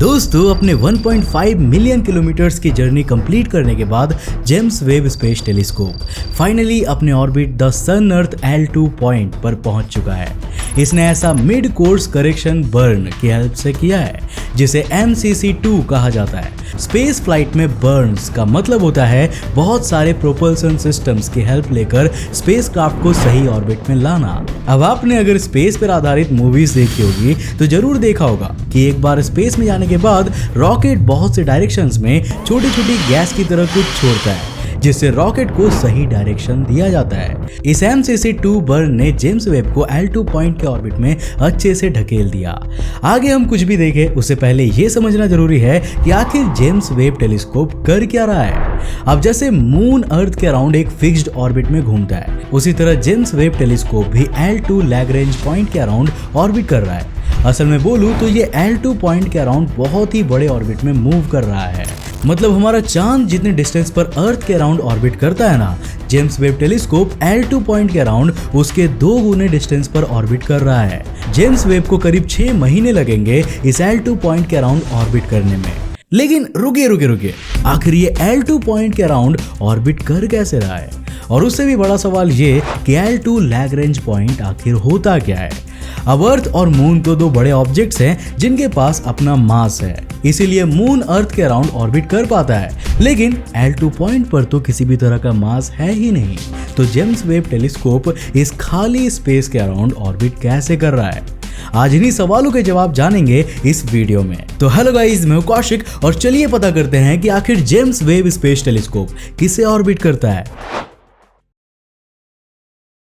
दोस्तों अपने 1.5 million kilometres की जर्नी कंप्लीट करने के बाद James Webb space telescope finally अपने orbit the sun earth L2 point पर पहुंच चुका है। इसने ऐसा मिड कोर्स करेक्शन बर्न की हेल्प से किया है जिसे MCC2 कहा जाता है। स्पेस फ्लाइट में बर्न्स का मतलब होता है बहुत सारे प्रोपल्सन सिस्टम्स की हेल्प लेकर स्पेसक्राफ्ट को सही ऑर्बिट में लाना। अब आपने अगर स्पेस पर आधारित मूवीज देखी होगी तो जरूर देखा होगा कि एक बार स्पेस में जाने के बाद रॉकेट बहुत से डायरेक्शंस में छोटी छोटी गैस की तरह कुछ छोड़ता है जिससे रॉकेट को सही डायरेक्शन दिया जाता है। इस MCC2 बर्न ने जेम्स वेब को L2 पॉइंट के ऑर्बिट में अच्छे से ढकेल दिया। आगे हम कुछ भी देखें उससे पहले ये समझना जरूरी है कि आखिर जेम्स वेब टेलीस्कोप कर क्या रहा है। अब जैसे मून अर्थ के अराउंड एक फिक्स्ड ऑर्बिट में घूमता है, उसी तरह जेम्स वेब टेलीस्कोप भी L2 लैग्रेंज पॉइंट के अराउंड ऑर्बिट कर रहा है। असल में बोलूं तो ये L2 पॉइंट के अराउंड बहुत ही बड़े ऑर्बिट में मूव कर रहा है। मतलब हमारा चांद जितने डिस्टेंस पर अर्थ के अराउंड ऑर्बिट करता है ना, James Webb telescope L2 point के अराउंड उसके 2 गुने डिस्टेंस पर ऑर्बिट कर रहा है। जेम्स वेब को करीब 6 महीने लगेंगे इस L2 पॉइंट के अराउंड ऑर्बिट करने में। लेकिन रुकिए, आखिर ये L2 पॉइंट के अराउंड ऑर्बिट कर कैसे रहा है? और उससे भी बड़ा सवाल ये कि L2 लैग्रेंज पॉइंट आखिर होता क्या है? अब अर्थ और मून तो 2 बड़े ऑब्जेक्ट्स हैं जिनके पास अपना मास है, इसीलिए मून अर्थ के अराउंड ऑर्बिट कर पाता है। लेकिन L2 पॉइंट पर तो किसी भी तरह का मास है ही नहीं, तो जेम्स वेब टेलीस्कोप इस खाली स्पेस के अराउंड ऑर्बिट कैसे कर रहा है? आज इन्हीं सवालों के जवाब जानेंगे इस वीडियो में। तो हेलो गाइस, मैं हूं कौशिक और चलिए पता करते हैं कि आखिर जेम्स वेब स्पेस टेलीस्कोप किसे ऑर्बिट करता है।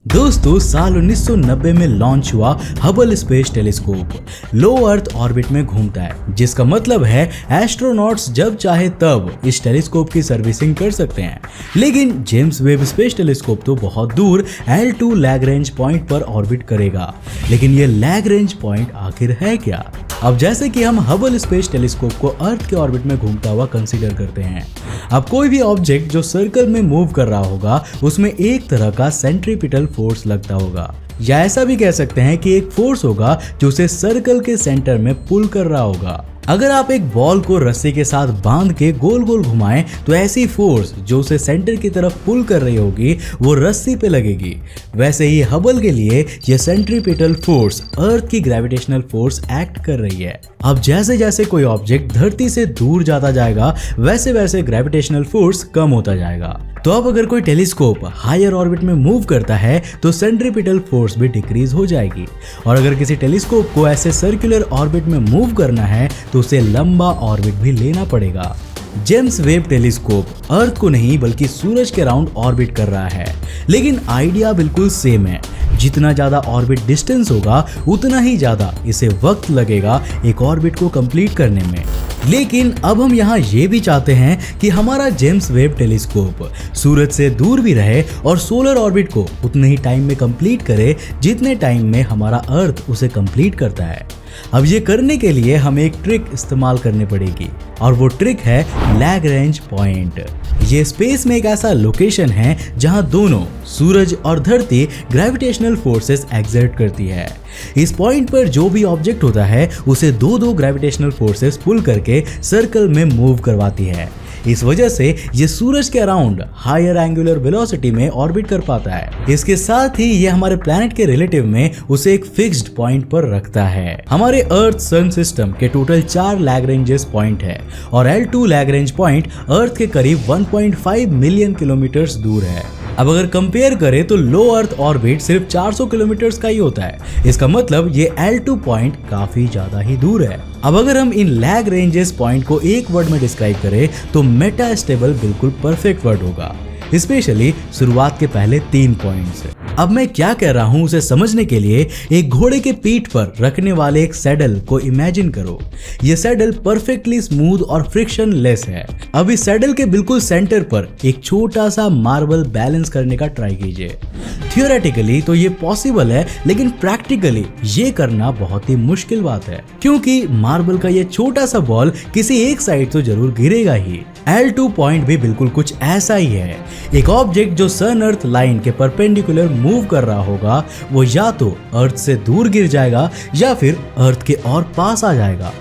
दोस्तों साल 1990 में लॉन्च हुआ हबल स्पेस टेलीस्कोप लो अर्थ ऑर्बिट में घूमता है, जिसका मतलब है एस्ट्रोनॉट्स जब चाहे तब इस टेलीस्कोप की सर्विसिंग कर सकते हैं। लेकिन जेम्स वेब स्पेस टेलीस्कोप तो बहुत दूर L2 लैग्रेंज पॉइंट पर ऑर्बिट करेगा। लेकिन ये लैग्रेंज पॉइंट आखिर है क्या? अब जैसे कि हम हबल स्पेस टेलीस्कोप को अर्थ के ऑर्बिट में घूमता हुआ कंसीडर करते हैं। अब कोई भी ऑब्जेक्ट जो सर्कल में मूव कर रहा होगा उसमें एक तरह का सेंट्रीपिटल फोर्स लगता होगा, या ऐसा भी कह सकते हैं कि एक फोर्स होगा जो उसे सर्कल के सेंटर में पुल कर रहा होगा। अगर आप एक बॉल को रस्सी के साथ बांध के गोल गोल घुमाएं तो ऐसी फोर्स जो उसे सेंटर की तरफ पुल कर रही होगी वो रस्सी पे लगेगी। वैसे ही हबल के लिए ये सेंट्रीपिटल फोर्स अर्थ की ग्रेविटेशनल फोर्स एक्ट कर रही है। अब जैसे जैसे कोई ऑब्जेक्ट धरती से दूर जाता जाएगा वैसे वैसे ग्रेविटेशनल फोर्स कम होता जाएगा। तो अब अगर कोई टेलीस्कोप हायर ऑर्बिट में मूव करता है तो सेंट्रीपिटल फोर्स भी डिक्रीज हो जाएगी। और अगर किसी टेलीस्कोप को ऐसे सर्कुलर ऑर्बिट में मूव करना है तो उसे लंबा ऑर्बिट भी लेना पड़ेगा। जेम्स वेब टेलीस्कोप अर्थ को नहीं बल्कि सूरज के अराउंड ऑर्बिट कर रहा है, लेकिन आइडिया बिल्कुल सेम है। जितना ज्यादा ऑर्बिट डिस्टेंस होगा उतना ही ज्यादा इसे वक्त लगेगा एक ऑर्बिट को कंप्लीट करने में। लेकिन अब हम यहाँ ये भी चाहते हैं कि हमारा जेम्स वेब टेलीस्कोप सूरज से दूर भी रहे और सोलर ऑर्बिट को उतने ही टाइम में कंप्लीट करे जितने टाइम में हमारा अर्थ उसे कंप्लीट करता है। अब ये करने के लिए हमें एक ट्रिक इस्तेमाल करनी पड़ेगी और वो ट्रिक है लैग्रेंज पॉइंट। ये स्पेस में एक ऐसा लोकेशन है जहां दोनों सूरज और धरती ग्रेविटेशनल फोर्सेस एक्सर्ट करती है। इस पॉइंट पर जो भी ऑब्जेक्ट होता है उसे 2-2 ग्रेविटेशनल फोर्सेस पुल करके सर्कल में मूव करवाती है। इस वजह से ये सूरज के अराउंड हायर एंगुलर वेलोसिटी में ऑर्बिट कर पाता है। इसके साथ ही ये हमारे प्लैनेट के रिलेटिव में उसे एक फिक्स्ड पॉइंट पर रखता है। हमारे अर्थ सन सिस्टम के टोटल 4 लैग्रेंजेस पॉइंट है और L2 लैग्रेंज पॉइंट अर्थ के करीब 1.5 मिलियन किलोमीटर्स दूर है। अब अगर कंपेयर करें तो लो अर्थ ऑर्बिट सिर्फ 400 किलोमीटर्स का ही होता है। इसका मतलब ये L2 पॉइंट काफी ज्यादा ही दूर है। अब अगर हम इन लैग्रेंजेस पॉइंट को एक वर्ड में डिस्क्राइब करें तो मेटास्टेबल बिल्कुल परफेक्ट वर्ड होगा, स्पेशली शुरुआत के पहले 3 पॉइंट्स। अब मैं क्या कह रहा हूँ उसे समझने के लिए एक घोड़े के पीठ पर रखने वाले एक सैडल को इमेजिन करो। ये सैडल परफेक्टली स्मूथ और फ्रिक्शन लेस है। अब इस सैडल के बिल्कुल सेंटर पर एक छोटा सा मार्बल बैलेंस करने का ट्राई कीजिए। थियोरेटिकली तो ये पॉसिबल है, लेकिन प्रैक्टिकली ये करना बहुत ही मुश्किल बात है, क्योंकि मार्बल का ये छोटा सा बॉल किसी एक साइड तो जरूर गिरेगा ही। L2 पॉइंट भी बिल्कुल कुछ ऐसा ही है। एक ऑब्जेक्ट जो सन अर्थ लाइन के परपेंडिकुलर मूव कर रहा होगा वो या तो अर्थ से दूर गिर जाएगा या फिर अर्थ के और पास आ जाएगा।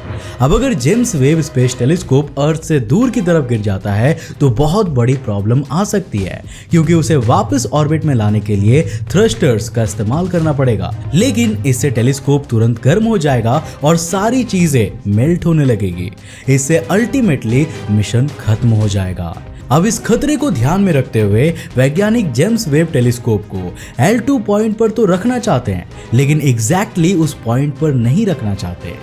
अब अगर जेम्स वेब स्पेस टेलीस्कोप अर्थ से दूर की तरफ गिर जाता है तो बहुत बड़ी प्रॉब्लम आ सकती है, क्योंकि उसे वापस ऑर्बिट में लाने के लिए थ्रस्टर्स का इस्तेमाल करना पड़ेगा। लेकिन इससे टेलीस्कोप तुरंत गर्म हो जाएगा और सारी चीजें मेल्ट होने लगेगी। इससे अल्टीमेटली मिशन खत्म हो जाएगा। अब इस खतरे को ध्यान में रखते हुए वैज्ञानिक जेम्स वेब टेलीस्कोप को L2 पॉइंट पर तो रखना चाहते हैं, लेकिन एग्जैक्टली उस पॉइंट पर नहीं रखना चाहते।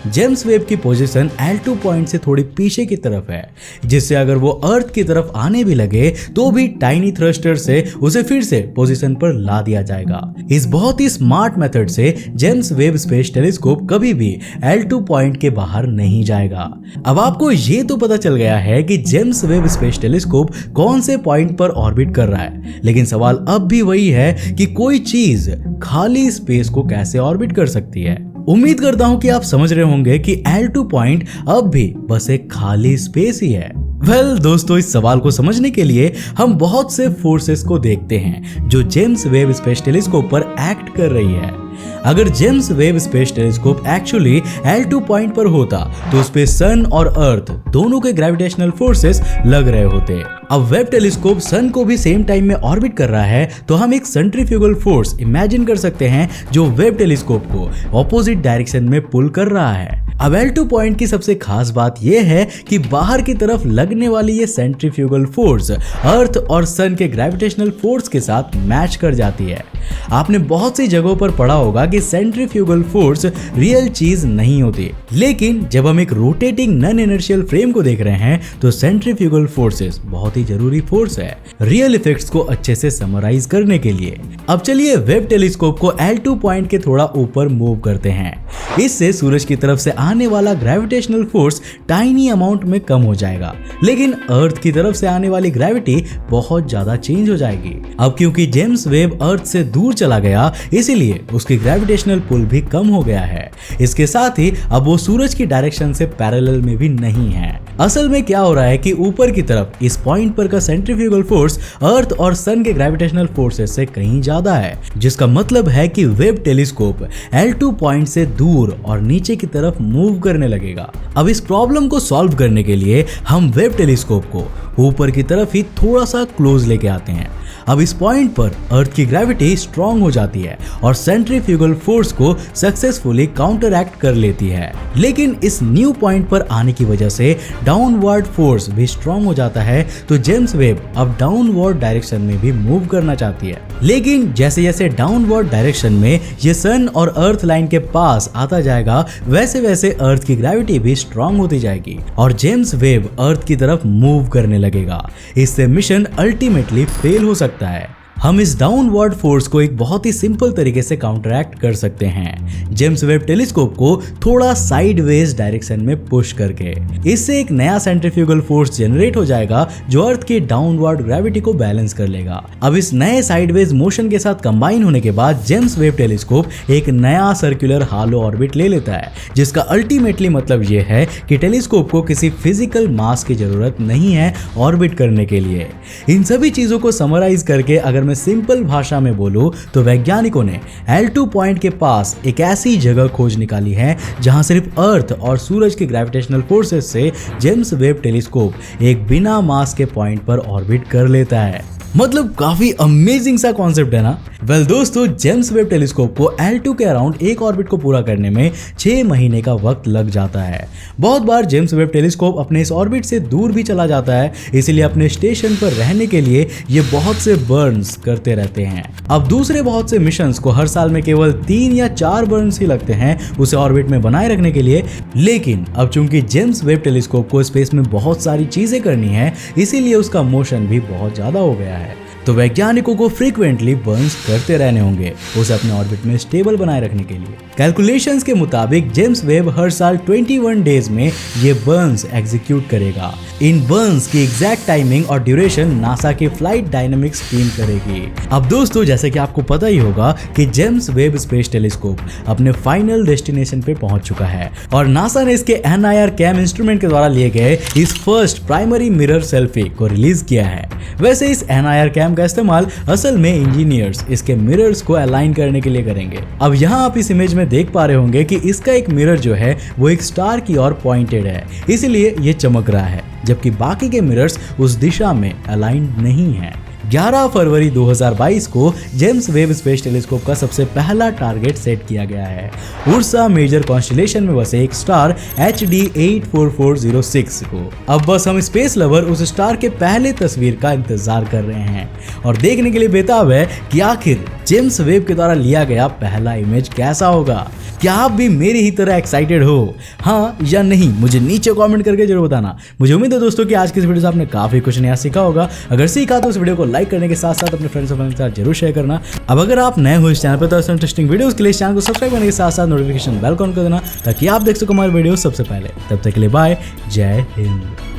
जेम्स वेब की पोजीशन L2 पॉइंट से थोड़ी पीछे की तरफ है, जिससे अगर वो अर्थ की तरफ आने भी लगे तो भी टाइनी थ्रस्टर से उसे फिर से पोजीशन पर ला दिया जाएगा। इस बहुत ही स्मार्ट मेथड से जेम्स वेब स्पेस टेलीस्कोप कभी भी L2 पॉइंट के बाहर नहीं जाएगा। अब आपको ये तो पता चल गया है कि जेम्स वेब स्पेस टेलीस्कोप कौन से पॉइंट पर ऑर्बिट कर रहा है, लेकिन सवाल अब भी वही है कि कोई चीज खाली स्पेस को कैसे ऑर्बिट कर सकती है। उम्मीद करता हूं कि आप समझ रहे होंगे कि L2 पॉइंट अब भी बस एक खाली स्पेस ही है। दोस्तों, इस सवाल को समझने के लिए हम बहुत से फोर्सेस को देखते हैं जो जेम्स वेब स्पेस टेलीस्कोप पर एक्ट कर रही है। अगर James Webb space telescope actually L2 point पर होता तो उस पे सन और अर्थ दोनों के ग्रेविटेशनल फोर्सेस लग रहे होते। अब वेब टेलीस्कोप सन को भी सेम टाइम में ऑर्बिट कर रहा है, तो हम एक सेंट्रीफ्यूगल फोर्स इमेजिन कर सकते हैं जो वेब टेलीस्कोप को ऑपोजिट डायरेक्शन में पुल कर रहा है। अब L2 पॉइंट की सबसे खास बात यह है कि बाहर की तरफ लगने वाली ये सेंट्रीफ्यूगल फोर्स अर्थ और सन के ग्रेविटेशनल फोर्स के साथ मैच कर जाती है। आपने बहुत सी जगहों पर पढ़ा होगा कि सेंट्रीफ्यूगल फोर्स रियल चीज नहीं होती, लेकिन जब हम एक रोटेटिंग नॉन इनर्शियल फ्रेम को देख रहे हैं तो सेंट्रीफ्यूगल फोर्सेस बहुत ही जरूरी फोर्स है रियल इफेक्ट्स को अच्छे से समराइज करने के लिए। अब चलिए वेब टेलीस्कोप को L2 पॉइंट के थोड़ा ऊपर मूव करते हैं। इससे सूरज की तरफ से आने वाला ग्रेविटेशनल फोर्स टाइनी अमाउंट में कम हो जाएगा, लेकिन अर्थ की तरफ से आने वाली ग्रेविटी बहुत ज्यादा चेंज हो जाएगी। अब क्योंकि जेम्स वेब अर्थ से दूर चला गया, इसीलिए उसकी ग्रेविटेशनल पुल भी कम हो गया है। इसके साथ ही अब वो सूरज की डायरेक्शन से पैरेलल में भी नहीं है। असल में क्या हो रहा है कि ऊपर की तरफ इस पॉइंट पर का सेंट्रीफ्यूगल फोर्स अर्थ और सन के ग्रेविटेशनल फोर्सेस से कहीं ज्यादा है, जिसका मतलब है कि वेब टेलीस्कोप L2 पॉइंट से दूर और नीचे की तरफ मूव करने लगेगा। अब इस प्रॉब्लम को सॉल्व करने के लिए हम वेब टेलीस्कोप को ऊपर की तरफ ही थोड़ा सा क्लोज लेके आते हैं। अब इस पॉइंट पर अर्थ की ग्रेविटी स्ट्रांग हो जाती है और सेंट्रीफ्यूगल फोर्स को सक्सेसफुली काउंटरएक्ट कर लेती है, लेकिन इस न्यू पॉइंट पर आने की वजह से डाउनवर्ड फोर्स भी स्ट्रांग हो जाता है, तो जेम्स वेब अब डाउनवर्ड डायरेक्शन में भी मूव करना चाहती है। लेकिन जैसे जैसे डाउनवर्ड डायरेक्शन में ये सन और अर्थ लाइन के पास आता जाएगा, वैसे वैसे अर्थ की ग्रेविटी भी स्ट्रांग होती जाएगी और जेम्स वेब अर्थ की तरफ मूव करने लगेगा। इससे मिशन अल्टीमेटली फेल हो सकता है। हम इस डाउनवर्ड फोर्स को एक बहुत ही सिंपल तरीके से काउंटरएक्ट कर सकते हैं, जेम्स वेब टेलीस्कोप को थोड़ा साइडवेज डायरेक्शन में पुश करके। इससे एक नया सेंट्रीफ्यूगल फोर्स जनरेट हो जाएगा जो अर्थ की डाउनवर्ड ग्रेविटी को बैलेंस कर लेगा। अब इस नए साइडवेज मोशन के साथ कंबाइन होने के बाद जेम्स वेब टेलीस्कोप एक नया सर्कुलर हालो ऑर्बिट ले लेता है, जिसका अल्टीमेटली मतलब यह है कि टेलीस्कोप को किसी फिजिकल मास की जरूरत नहीं है ऑर्बिट करने के लिए। इन सभी चीजों को समराइज करके अगर मैं सिंपल भाषा में बोलूं तो वैज्ञानिकों ने L2 पॉइंट के पास एक ऐसी जगह खोज निकाली है जहां सिर्फ अर्थ और सूरज के ग्रेविटेशनल फोर्सेस से जेम्स वेब टेलीस्कोप एक बिना मास के पॉइंट पर ऑर्बिट कर लेता है। मतलब काफी अमेजिंग सा कॉन्सेप्ट है ना। दोस्तों, जेम्स वेब टेलीस्कोप को L2 के अराउंड एक ऑर्बिट को पूरा करने में 6 महीने का वक्त लग जाता है। बहुत बार जेम्स वेब टेलीस्कोप अपने इस ऑर्बिट से दूर भी चला जाता है, इसलिए अपने स्टेशन पर रहने के लिए ये बहुत से बर्न्स करते रहते हैं। अब दूसरे बहुत से मिशंस को हर साल में केवल 3 या 4 बर्न्स ही लगते हैं उसे ऑर्बिट में बनाए रखने के लिए, लेकिन अब चूंकि जेम्स वेब टेलीस्कोप को स्पेस में बहुत सारी चीजें करनी है, इसीलिए उसका मोशन भी बहुत ज्यादा हो गया है। तो वैज्ञानिकों को फ्रीक्वेंटली बर्न्स करते रहने होंगे उसे अपने ऑर्बिट में स्टेबल बनाए रखने के लिए। कैलकुलेशंस के मुताबिक जेम्स वेब हर साल 21 डेज में ये बर्न्स एग्जीक्यूट करेगा। इन बर्न्स की एग्जैक्ट टाइमिंग और ड्यूरेशन नासा की फ्लाइट डायनेमिक्स टीम करेगी। अब दोस्तों, जैसे कि आपको पता ही होगा कि जेम्स वेब स्पेस टेलीस्कोप अपने फाइनल डेस्टिनेशन पे पहुंच चुका है और नासा ने इसके NIR कैम इंस्ट्रूमेंट के द्वारा लिए गए इस फर्स्ट प्राइमरी मिरर सेल्फी को रिलीज किया है। वैसे इस NIR कैम का इस्तेमाल असल में इंजीनियर्स इसके मिरर्स को अलाइन करने के लिए करेंगे। अब यहाँ आप इस इमेज में देख पा रहे होंगे कि इसका एक मिरर जो है वो एक स्टार की ओर पॉइंटेड है, इसीलिए ये चमक रहा है, जबकि बाकी के मिरर्स उस दिशा में अलाइंड नहीं है। 11 फरवरी 2022 को जेम्स वेब स्पेस टेलीस्कोप का सबसे पहला टारगेट सेट किया गया है उर्सा मेजर कॉन्स्टेलेशन में बसे एक स्टार HD 84406 को। अब बस हम स्पेस लवर उस स्टार के पहले तस्वीर का इंतजार कर रहे हैं और देखने के लिए बेताब है कि आखिर जेम्स वेब के द्वारा लिया गया पहला इमेज कैसा होगा। क्या आप भी मेरी ही तरह एक्साइटेड हो, हाँ या नहीं? मुझे नीचे कमेंट करके जरूर बताना। मुझे उम्मीद है दोस्तों कि आज की इस वीडियो से आपने काफी कुछ नया सीखा होगा। अगर सीखा तो इस वीडियो को लाइक करने के साथ साथ अपने फ्रेंड्स और फैमिली के साथ जरूर शेयर करना। अब अगर आप नए हो इस चैनल पर तो ऐसे इंटरेस्टिंग वीडियोस के लिए चैनल को सब्सक्राइब करने के साथ साथ नोटिफिकेशन बेल ऑन कर देना ताकि आप देख सको हमारे वीडियो सबसे पहले। तब तक के लिए बाय, जय हिंद।